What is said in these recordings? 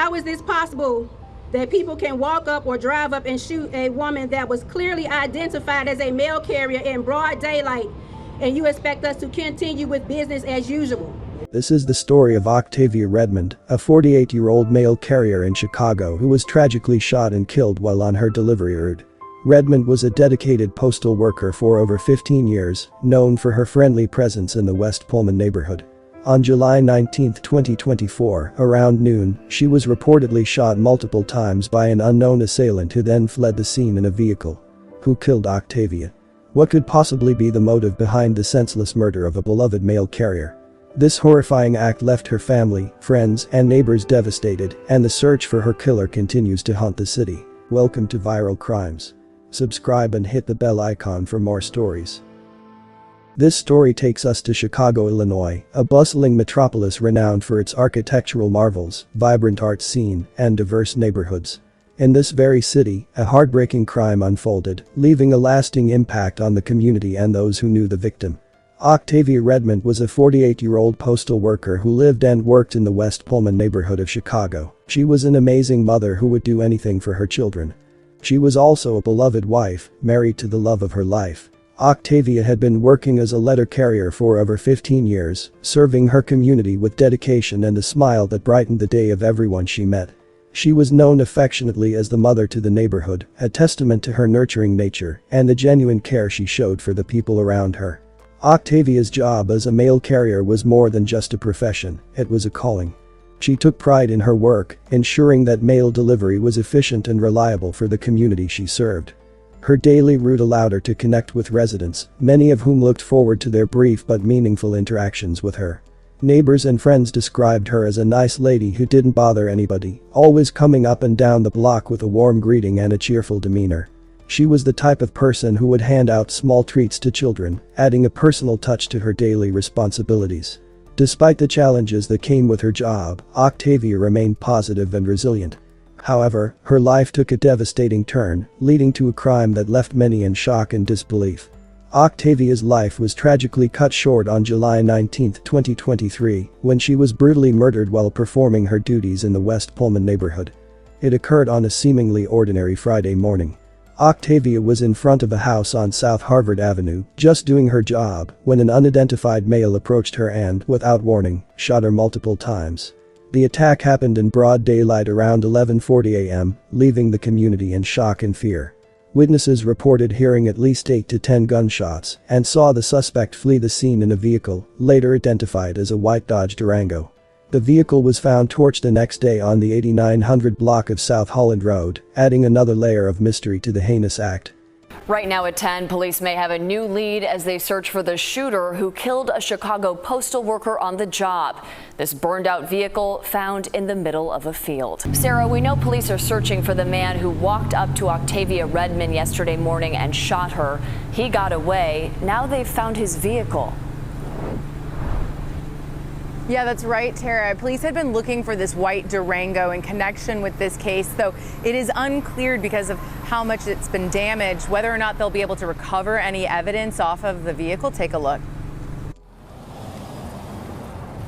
How is this possible that people can walk up or drive up and shoot a woman that was clearly identified as a mail carrier in broad daylight, and you expect us to continue with business as usual? This is the story of Octavia Redmond, a 48-year-old mail carrier in Chicago who was tragically shot and killed while on her delivery route. Redmond was a dedicated postal worker for over 15 years, known for her friendly presence in the West Pullman neighborhood. On July 19, 2024, around noon, she was reportedly shot multiple times by an unknown assailant who then fled the scene in a vehicle. Who killed Octavia? What could possibly be the motive behind the senseless murder of a beloved mail carrier? This horrifying act left her family, friends, and neighbors devastated, and the search for her killer continues to haunt the city. Welcome to Viral Crimes. Subscribe and hit the bell icon for more stories. This story takes us to Chicago, Illinois, a bustling metropolis renowned for its architectural marvels, vibrant art scene, and diverse neighborhoods. In this very city, a heartbreaking crime unfolded, leaving a lasting impact on the community and those who knew the victim. Octavia Redmond was a 48-year-old postal worker who lived and worked in the West Pullman neighborhood of Chicago. She was an amazing mother who would do anything for her children. She was also a beloved wife, married to the love of her life. Octavia had been working as a letter carrier for over 15 years, serving her community with dedication and a smile that brightened the day of everyone she met. She was known affectionately as the mother to the neighborhood, a testament to her nurturing nature and the genuine care she showed for the people around her. Octavia's job as a mail carrier was more than just a profession, it was a calling. She took pride in her work, ensuring that mail delivery was efficient and reliable for the community she served. Her daily route allowed her to connect with residents, many of whom looked forward to their brief but meaningful interactions with her. Neighbors and friends described her as a nice lady who didn't bother anybody, always coming up and down the block with a warm greeting and a cheerful demeanor. She was the type of person who would hand out small treats to children, adding a personal touch to her daily responsibilities. Despite the challenges that came with her job, Octavia remained positive and resilient. However, her life took a devastating turn, leading to a crime that left many in shock and disbelief. Octavia's life was tragically cut short on July 19, 2023, when she was brutally murdered while performing her duties in the West Pullman neighborhood. It occurred on a seemingly ordinary Friday morning. Octavia was in front of a house on South Harvard Avenue, just doing her job, when an unidentified male approached her and, without warning, shot her multiple times. The attack happened in broad daylight around 11:40 a.m., leaving the community in shock and fear. Witnesses reported hearing at least 8 to 10 gunshots and saw the suspect flee the scene in a vehicle, later identified as a white Dodge Durango. The vehicle was found torched the next day on the 8900 block of South Holland Road, adding another layer of mystery to the heinous act. Right now at 10, police may have a new lead as they search for the shooter who killed a Chicago postal worker on the job. This burned out vehicle found in the middle of a field. Sarah, we know police are searching for the man who walked up to Octavia Redmond yesterday morning and shot her. He got away. Now they've found his vehicle. Yeah, that's right, Tara. Police had been looking for this white Durango in connection with this case, though it is unclear because of how much it's been damaged, whether or not they'll be able to recover any evidence off of the vehicle. Take a look.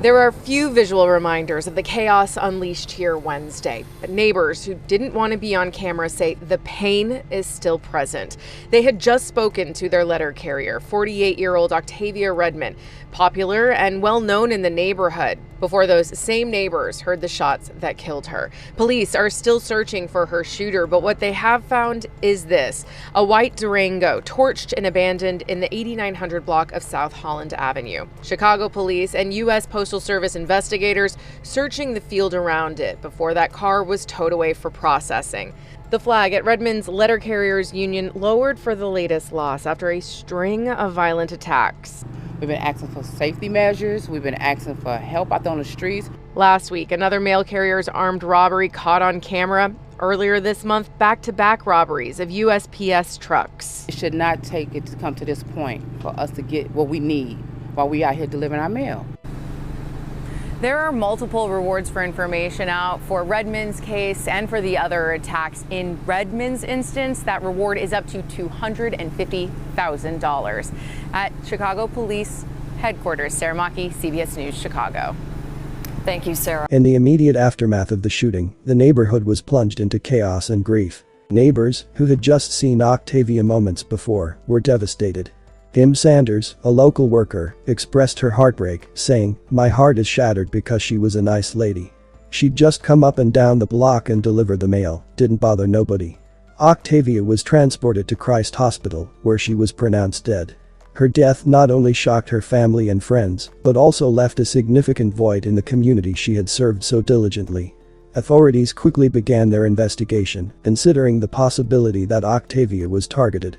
There are few visual reminders of the chaos unleashed here Wednesday, but neighbors who didn't want to be on camera say the pain is still present. They had just spoken to their letter carrier, 48-year-old Octavia Redmond, popular and well known in the neighborhood, before those same neighbors heard the shots that killed her. Police are still searching for her shooter, but what they have found is this: a white Durango torched and abandoned in the 8900 block of South Holland Avenue. Chicago police and U.S. Postal Service investigators searching the field around it before that car was towed away for processing. The flag at Redmond's Letter Carriers Union lowered for the latest loss after a string of violent attacks. We've been asking for safety measures. We've been asking for help out on the streets. Last week, another mail carrier's armed robbery caught on camera. Earlier this month, back-to-back robberies of USPS trucks. It should not take it to come to this point for us to get what we need while we out here delivering our mail. There are multiple rewards for information out for Redmond's case and for the other attacks. In Redmond's instance, that reward is up to $250,000. At Chicago Police Headquarters, Sarah Maki, CBS News, Chicago. Thank you, Sarah. In the immediate aftermath of the shooting, the neighborhood was plunged into chaos and grief. Neighbors, who had just seen Octavia moments before, were devastated. Kim Sanders, a local worker, expressed her heartbreak, saying, "My heart is shattered because she was a nice lady. She'd just come up and down the block and deliver the mail, didn't bother nobody." Octavia was transported to Christ Hospital, where she was pronounced dead. Her death not only shocked her family and friends, but also left a significant void in the community she had served so diligently. Authorities quickly began their investigation, considering the possibility that Octavia was targeted.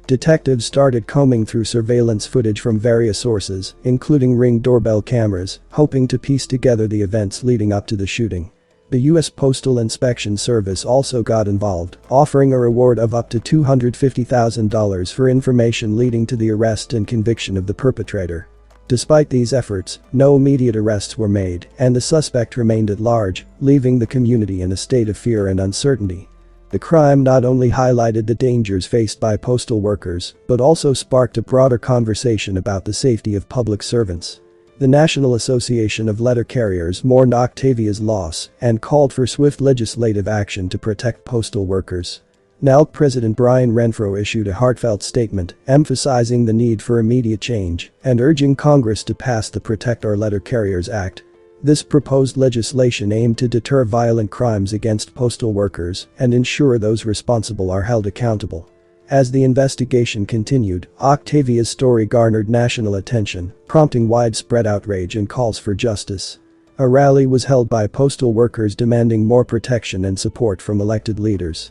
Detectives started combing through surveillance footage from various sources, including Ring doorbell cameras, hoping to piece together the events leading up to the shooting. The U.S. Postal Inspection Service also got involved, offering a reward of up to $250,000 for information leading to the arrest and conviction of the perpetrator. Despite these efforts, no immediate arrests were made, and the suspect remained at large, leaving the community in a state of fear and uncertainty. The crime not only highlighted the dangers faced by postal workers, but also sparked a broader conversation about the safety of public servants. The National Association of Letter Carriers mourned Octavia's loss and called for swift legislative action to protect postal workers. NALC President Brian Renfro issued a heartfelt statement emphasizing the need for immediate change and urging Congress to pass the Protect Our Letter Carriers Act. This proposed legislation aimed to deter violent crimes against postal workers and ensure those responsible are held accountable. As the investigation continued, Octavia's story garnered national attention, prompting widespread outrage and calls for justice. A rally was held by postal workers demanding more protection and support from elected leaders.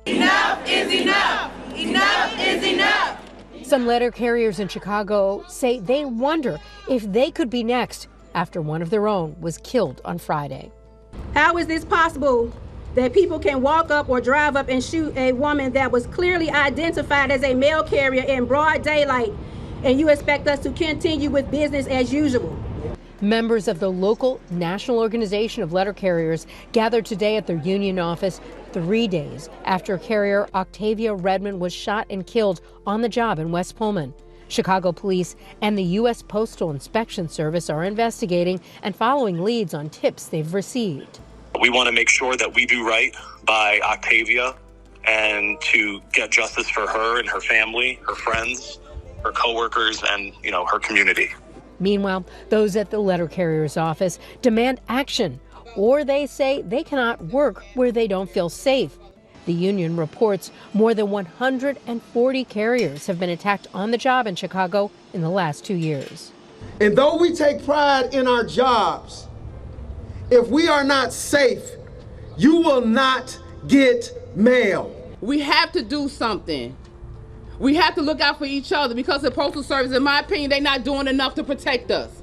Enough is enough! Enough is enough! Some letter carriers in Chicago say they wonder if they could be next after one of their own was killed on Friday. How is this possible that people can walk up or drive up and shoot a woman that was clearly identified as a mail carrier in broad daylight, and you expect us to continue with business as usual? Members of the local National Organization of Letter Carriers gathered today at their union office 3 days after carrier Octavia Redmond was shot and killed on the job in West Pullman. Chicago police and the U.S. Postal Inspection Service are investigating and following leads on tips they've received. We want to make sure that we do right by Octavia and to get justice for her and her family, her friends, her coworkers, and, her community. Meanwhile, those at the letter carrier's office demand action, or they say they cannot work where they don't feel safe. The union reports more than 140 carriers have been attacked on the job in Chicago in the last 2 years. And though we take pride in our jobs, if we are not safe, you will not get mail. We have to do something. We have to look out for each other because the Postal Service, in my opinion, they're not doing enough to protect us.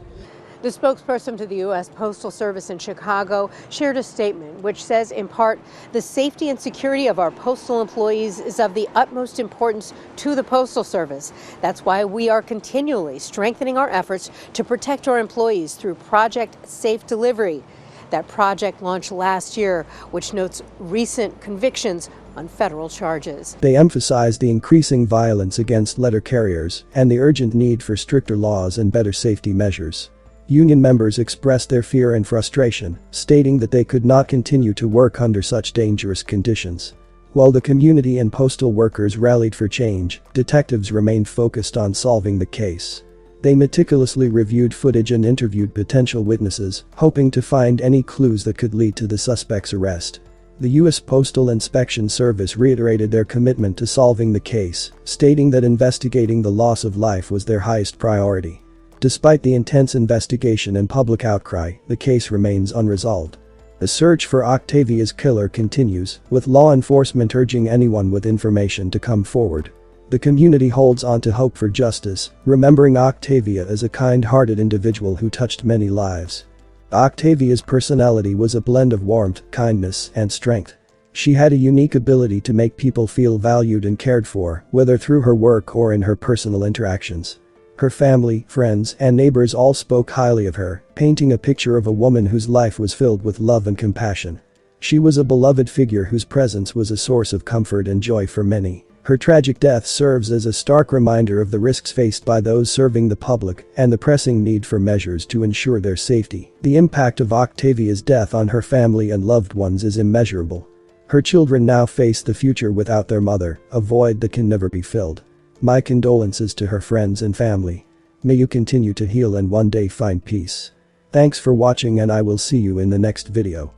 The spokesperson to the U.S. Postal Service in Chicago shared a statement which says, in part, the safety and security of our postal employees is of the utmost importance to the Postal Service. That's why we are continually strengthening our efforts to protect our employees through Project Safe Delivery. That project launched last year, which notes recent convictions on federal charges. They emphasized the increasing violence against letter carriers and the urgent need for stricter laws and better safety measures. Union members expressed their fear and frustration, stating that they could not continue to work under such dangerous conditions. While the community and postal workers rallied for change, detectives remained focused on solving the case. They meticulously reviewed footage and interviewed potential witnesses, hoping to find any clues that could lead to the suspect's arrest. The U.S. Postal Inspection Service reiterated their commitment to solving the case, stating that investigating the loss of life was their highest priority. Despite the intense investigation and public outcry, the case remains unresolved. The search for Octavia's killer continues, with law enforcement urging anyone with information to come forward. The community holds on to hope for justice, remembering Octavia as a kind-hearted individual who touched many lives. Octavia's personality was a blend of warmth, kindness, and strength. She had a unique ability to make people feel valued and cared for, whether through her work or in her personal interactions. Her family, friends, and neighbors all spoke highly of her, painting a picture of a woman whose life was filled with love and compassion. She was a beloved figure whose presence was a source of comfort and joy for many. Her tragic death serves as a stark reminder of the risks faced by those serving the public and the pressing need for measures to ensure their safety. The impact of Octavia's death on her family and loved ones is immeasurable. Her children now face the future without their mother, a void that can never be filled. My condolences to her friends and family. May you continue to heal and one day find peace. Thanks for watching and I will see you in the next video.